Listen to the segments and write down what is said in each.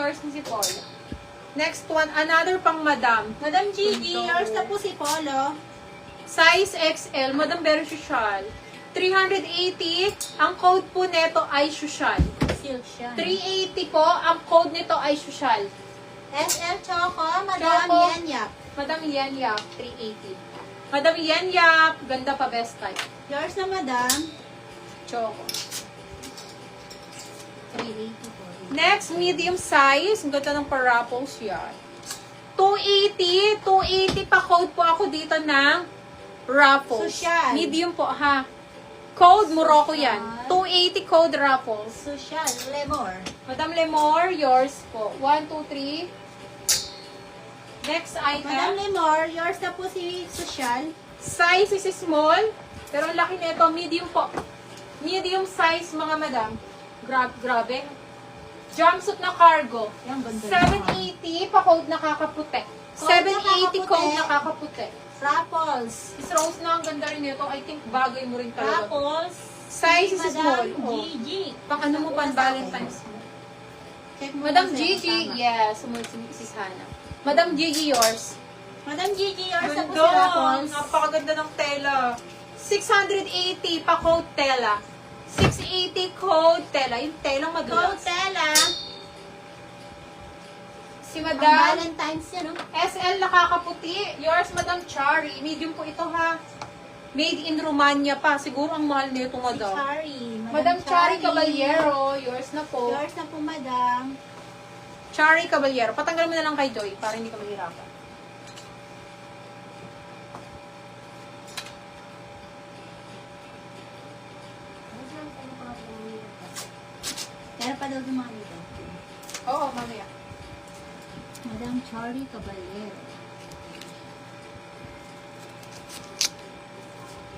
yours na si Paula. Next one, another pang Madam. Madam Gigi, Ito. yours na po si Polo. Size XL, Madam Very Social. 380, ang code po nito ay social. Silk siya. 380 po, ang code nito ay social. SL Choco, Madam Choco. Yan Yap. Madam Yan Yap, 380. Madam Yan Yap, ganda pa best type. Yours na Madam. Choco. 380 po. Next, medium size. Ang ganda ng parapples yan. 280. 280 pa code po ako dito ng Raffles. Social. Medium po ha. Code Morocco Social. yan. 280 code Raffles. Social, Lemor. Madam Lemor, yours po. 1, 2, 3. Next Madam item. Lemor, yours na po si Social. Size is small. Pero ang laki nito, medium po. Medium size mga madam. Grabe. Jumpsuit na cargo. Yan, ganda 780 pa code nakakaputi. 780 code nakakaputi. Raffles. Is Rose na ang ganda rin nito. I think bagay mo rin talaga. Raffles. Size is small. Madam Oh. Gigi. Pang ano mo pan Valentine's mo. Check mo Madam na sa Gigi, kasama. yes. Sumunod si Hana. Madam Gigi, yours. Madam Gigi, yours na po si Ganda. Raffles. Napakaganda ng tela. 680 pa code tela. 680 code tela. Yung telang madulas. Coatella. Si Ang Madam Valentine's yan, no? SL nakakaputi. Yours, Madam Chari. Medium po ito, ha. Made in Romania pa. Siguro ang mahal nito, Si Madam. Chari. Madam Chari Caballero. Yours na po. Yours na po, Madam. Chari Caballero. Patanggal mo na lang kay Joy para hindi ka mahirapan. Meron pa daw mga dito. Oo, mamaya. Madam Chari Caballero.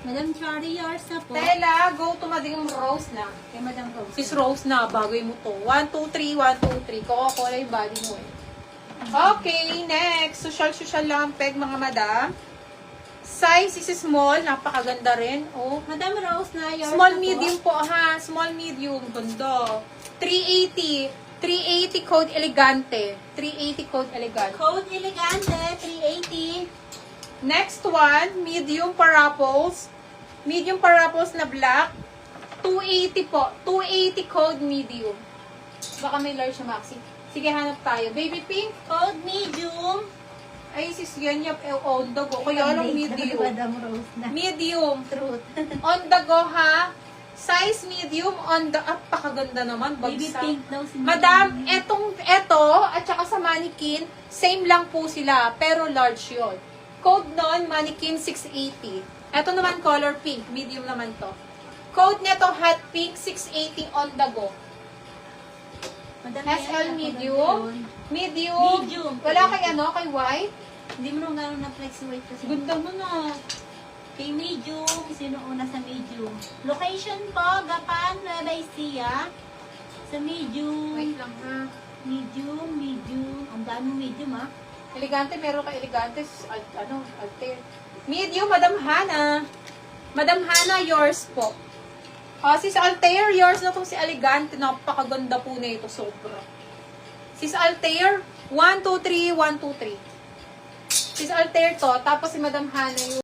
Madam Chari, yours na po. Tela, go to Madam Rose na. Kay Madam Rose. Sis Rose na, bagay mo to. 1, 2, 3, 1, 2, 3. Coca-Cola yung body mo eh. Okay, next. Social lang ang peg, mga madam. Size is small. Napakaganda rin. Oh. Madam Rose na, yours Small na po. medium po ha. Small medium. Ganda. 380. 380 code elegante. 380 code elegante. Code Elegante, 380. Next one, medium parapples. Medium parapples na black. 280 po. 280 code medium. Baka may large na maxi. Sige, hanap tayo. Baby pink. Code Medium. Ay, sis yan yung on the go. Kaya lang medium. Madam Rose na. Medium. Truth. On the go ha. Size medium on the up. Pakaganda naman. Baby Bagsak. pink daw si Madam, eto, at saka sa mannequin, same lang po sila, pero large yon. Code nun, mannequin 680. Eto naman, color pink, medium naman to. Code neto, hot pink, 680 on the go. Madam SL Yan, medium. Madam Medium. Medium. Wala kay ano, kay white. Hindi mo nung gano'n na flexiweight kasi. Ganda mo na. Kay medium, sino una sa medium? Location po, Gapan, Nueva Ecija. Sa medium. Wait lang ha. Medium. Ang daming medium, ha? Elegante, meron kay elegante, alter. Medium, Madam Hana. Madam Hana, yours po. Sis Altair, yours na itong si Elegante. Napakaganda po na ito, sobra. Sis Altair, 1, 2, 3, 1, 2, 3. Sis Altair to, tapos si Madam Hana yung